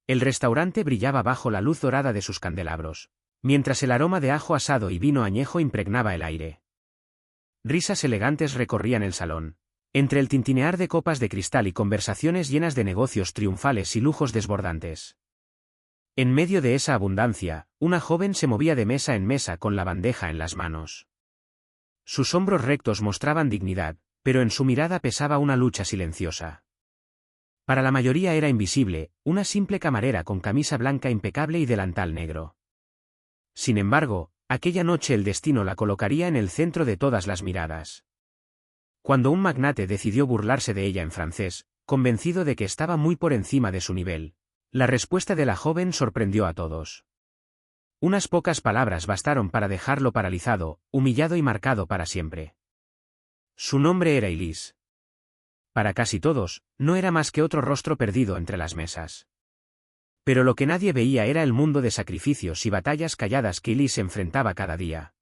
El restaurante brillaba bajo la luz dorada de sus candelabros, mientras el aroma de ajo asado y vino añejo impregnaba el aire. Risas elegantes recorrían el salón. Entre el tintinear de copas de cristal y conversaciones llenas de negocios triunfales y lujos desbordantes. En medio de esa abundancia, una joven se movía de mesa en mesa con la bandeja en las manos. Sus hombros rectos mostraban dignidad, pero en su mirada pesaba una lucha silenciosa. Para la mayoría era invisible, una simple camarera con camisa blanca impecable y delantal negro. Sin embargo, aquella noche el destino la colocaría en el centro de todas las miradas. Cuando un magnate decidió burlarse de ella en francés, convencido de que estaba muy por encima de su nivel, la respuesta de la joven sorprendió a todos. Unas pocas palabras bastaron para dejarlo paralizado, humillado y marcado para siempre. Su nombre era Elise. Para casi todos, no era más que otro rostro perdido entre las mesas. Pero lo que nadie veía era el mundo de sacrificios y batallas calladas que Elise enfrentaba cada día.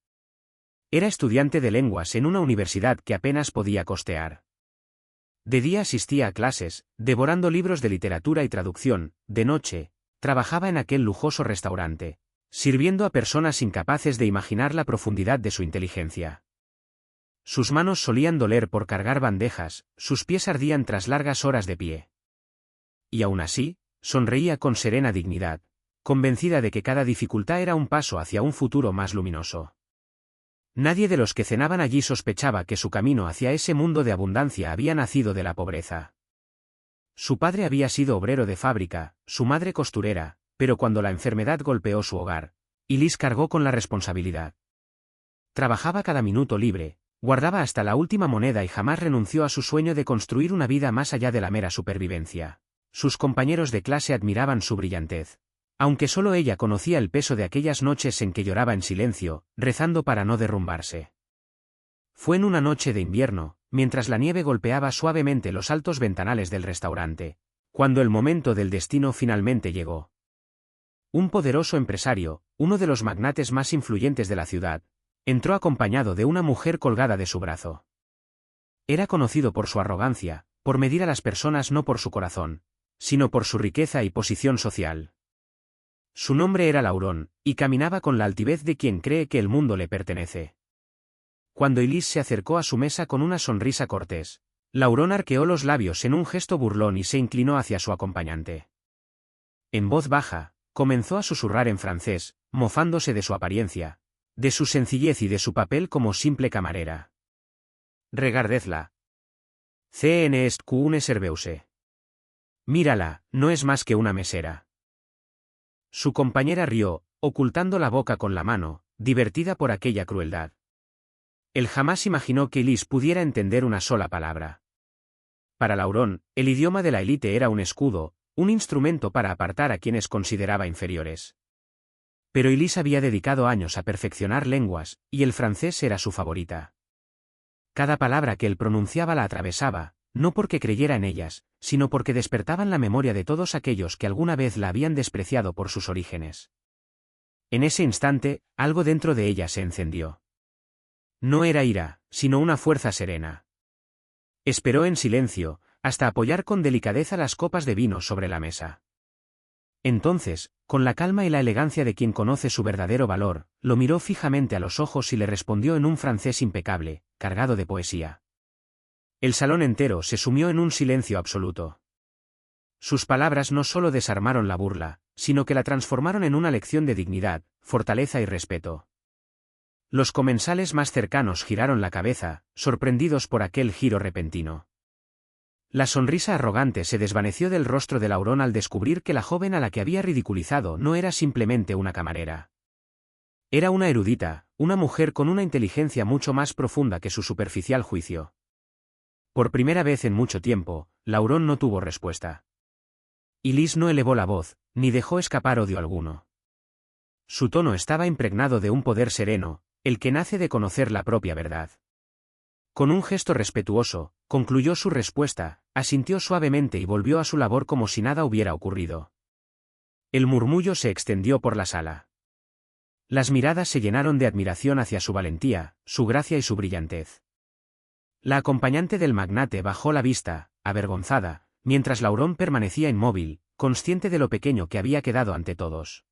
Era estudiante de lenguas en una universidad que apenas podía costear. De día asistía a clases, devorando libros de literatura y traducción, de noche, trabajaba en aquel lujoso restaurante, sirviendo a personas incapaces de imaginar la profundidad de su inteligencia. Sus manos solían doler por cargar bandejas, sus pies ardían tras largas horas de pie. Y aún así, sonreía con serena dignidad, convencida de que cada dificultad era un paso hacia un futuro más luminoso. Nadie de los que cenaban allí sospechaba que su camino hacia ese mundo de abundancia había nacido de la pobreza. Su padre había sido obrero de fábrica, su madre costurera, pero cuando la enfermedad golpeó su hogar, Elise cargó con la responsabilidad. Trabajaba cada minuto libre, guardaba hasta la última moneda y jamás renunció a su sueño de construir una vida más allá de la mera supervivencia. Sus compañeros de clase admiraban su brillantez, aunque solo ella conocía el peso de aquellas noches en que lloraba en silencio, rezando para no derrumbarse. Fue en una noche de invierno, mientras la nieve golpeaba suavemente los altos ventanales del restaurante, cuando el momento del destino finalmente llegó. Un poderoso empresario, uno de los magnates más influyentes de la ciudad, entró acompañado de una mujer colgada de su brazo. Era conocido por su arrogancia, por medir a las personas no por su corazón, sino por su riqueza y posición social. Su nombre era Laurent, y caminaba con la altivez de quien cree que el mundo le pertenece. Cuando Elise se acercó a su mesa con una sonrisa cortés, Laurent arqueó los labios en un gesto burlón y se inclinó hacia su acompañante. En voz baja, comenzó a susurrar en francés, mofándose de su apariencia, de su sencillez y de su papel como simple camarera. Regardezla. Ce est qu'une serveuse. Mírala, no es más que una mesera. Su compañera rió, ocultando la boca con la mano, divertida por aquella crueldad. Él jamás imaginó que Elise pudiera entender una sola palabra. Para Laurent, el idioma de la élite era un escudo, un instrumento para apartar a quienes consideraba inferiores. Pero Elise había dedicado años a perfeccionar lenguas, y el francés era su favorita. Cada palabra que él pronunciaba la atravesaba, no porque creyera en ellas, sino porque despertaban la memoria de todos aquellos que alguna vez la habían despreciado por sus orígenes. En ese instante, algo dentro de ella se encendió. No era ira, sino una fuerza serena. Esperó en silencio, hasta apoyar con delicadeza las copas de vino sobre la mesa. Entonces, con la calma y la elegancia de quien conoce su verdadero valor, lo miró fijamente a los ojos y le respondió en un francés impecable, cargado de poesía. El salón entero se sumió en un silencio absoluto. Sus palabras no solo desarmaron la burla, sino que la transformaron en una lección de dignidad, fortaleza y respeto. Los comensales más cercanos giraron la cabeza, sorprendidos por aquel giro repentino. La sonrisa arrogante se desvaneció del rostro de Laurent al descubrir que la joven a la que había ridiculizado no era simplemente una camarera. Era una erudita, una mujer con una inteligencia mucho más profunda que su superficial juicio. Por primera vez en mucho tiempo, Laurent no tuvo respuesta. Elise no elevó la voz, ni dejó escapar odio alguno. Su tono estaba impregnado de un poder sereno, el que nace de conocer la propia verdad. Con un gesto respetuoso, concluyó su respuesta, asintió suavemente y volvió a su labor como si nada hubiera ocurrido. El murmullo se extendió por la sala. Las miradas se llenaron de admiración hacia su valentía, su gracia y su brillantez. La acompañante del magnate bajó la vista, avergonzada, mientras Laurent permanecía inmóvil, consciente de lo pequeño que había quedado ante todos.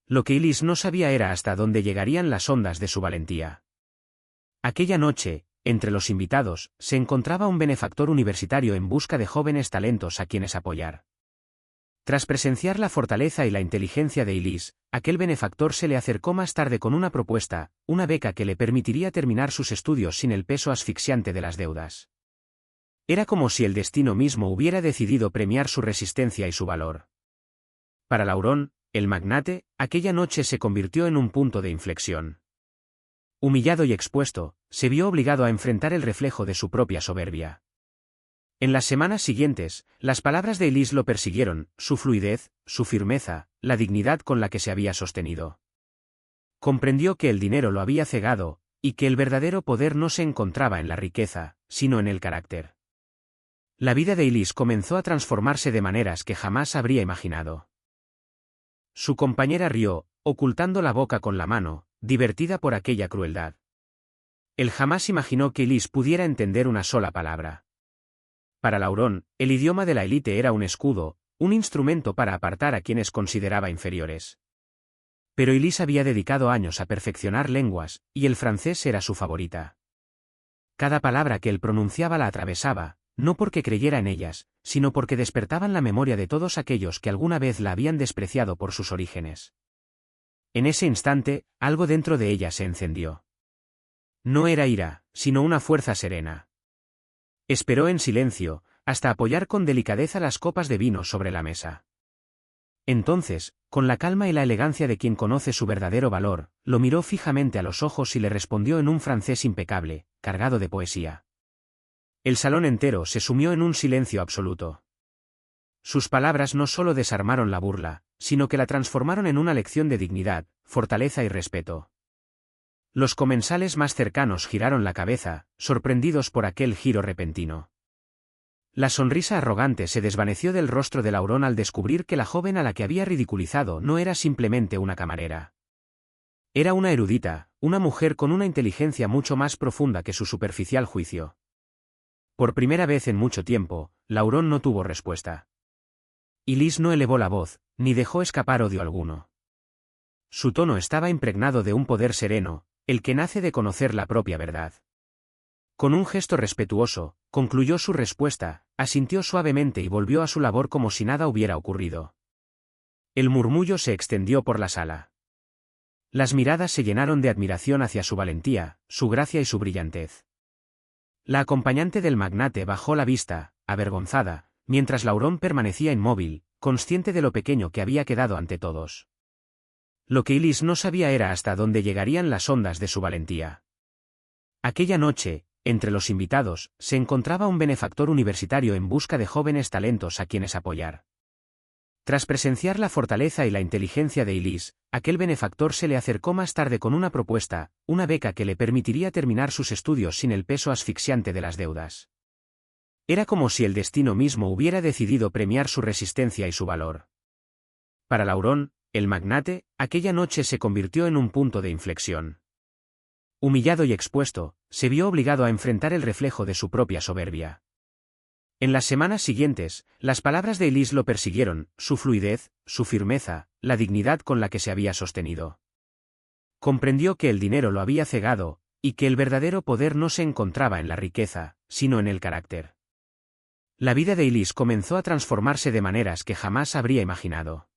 Lo que Elise no sabía era hasta dónde llegarían las ondas de su valentía. Aquella noche, entre los invitados, se encontraba un benefactor universitario en busca de jóvenes talentos a quienes apoyar. Tras presenciar la fortaleza y la inteligencia de Elise, aquel benefactor se le acercó más tarde con una propuesta, una beca que le permitiría terminar sus estudios sin el peso asfixiante de las deudas. Era como si el destino mismo hubiera decidido premiar su resistencia y su valor. Para Laurón, el magnate, aquella noche se convirtió en un punto de inflexión. Humillado y expuesto, se vio obligado a enfrentar el reflejo de su propia soberbia. En las semanas siguientes, las palabras de Elise lo persiguieron, su fluidez, su firmeza, la dignidad con la que se había sostenido. Comprendió que el dinero lo había cegado, y que el verdadero poder no se encontraba en la riqueza, sino en el carácter. La vida de Elise comenzó a transformarse de maneras que jamás habría imaginado. Su compañera rió, ocultando la boca con la mano, divertida por aquella crueldad. Él jamás imaginó que Elise pudiera entender una sola palabra. Para Laurón, el idioma de la élite era un escudo, un instrumento para apartar a quienes consideraba inferiores. Pero Elise había dedicado años a perfeccionar lenguas, y el francés era su favorita. Cada palabra que él pronunciaba la atravesaba, no porque creyera en ellas, sino porque despertaban la memoria de todos aquellos que alguna vez la habían despreciado por sus orígenes. En ese instante, algo dentro de ella se encendió. No era ira, sino una fuerza serena. Esperó en silencio, hasta apoyar con delicadeza las copas de vino sobre la mesa. Entonces, con la calma y la elegancia de quien conoce su verdadero valor, lo miró fijamente a los ojos y le respondió en un francés impecable, cargado de poesía. El salón entero se sumió en un silencio absoluto. Sus palabras no solo desarmaron la burla, sino que la transformaron en una lección de dignidad, fortaleza y respeto. Los comensales más cercanos giraron la cabeza, sorprendidos por aquel giro repentino. La sonrisa arrogante se desvaneció del rostro de Laurón al descubrir que la joven a la que había ridiculizado no era simplemente una camarera. Era una erudita, una mujer con una inteligencia mucho más profunda que su superficial juicio. Por primera vez en mucho tiempo, Laurón no tuvo respuesta. Elise no elevó la voz, ni dejó escapar odio alguno. Su tono estaba impregnado de un poder sereno, el que nace de conocer la propia verdad. Con un gesto respetuoso, concluyó su respuesta, asintió suavemente y volvió a su labor como si nada hubiera ocurrido. El murmullo se extendió por la sala. Las miradas se llenaron de admiración hacia su valentía, su gracia y su brillantez. La acompañante del magnate bajó la vista, avergonzada, mientras Laurón permanecía inmóvil, consciente de lo pequeño que había quedado ante todos. Lo que Elise no sabía era hasta dónde llegarían las ondas de su valentía. Aquella noche, entre los invitados, se encontraba un benefactor universitario en busca de jóvenes talentos a quienes apoyar. Tras presenciar la fortaleza y la inteligencia de Elise, aquel benefactor se le acercó más tarde con una propuesta, una beca que le permitiría terminar sus estudios sin el peso asfixiante de las deudas. Era como si el destino mismo hubiera decidido premiar su resistencia y su valor. Para Laurón, el magnate, aquella noche se convirtió en un punto de inflexión. Humillado y expuesto, se vio obligado a enfrentar el reflejo de su propia soberbia. En las semanas siguientes, las palabras de Elise lo persiguieron, su fluidez, su firmeza, la dignidad con la que se había sostenido. Comprendió que el dinero lo había cegado, y que el verdadero poder no se encontraba en la riqueza, sino en el carácter. La vida de Elise comenzó a transformarse de maneras que jamás habría imaginado.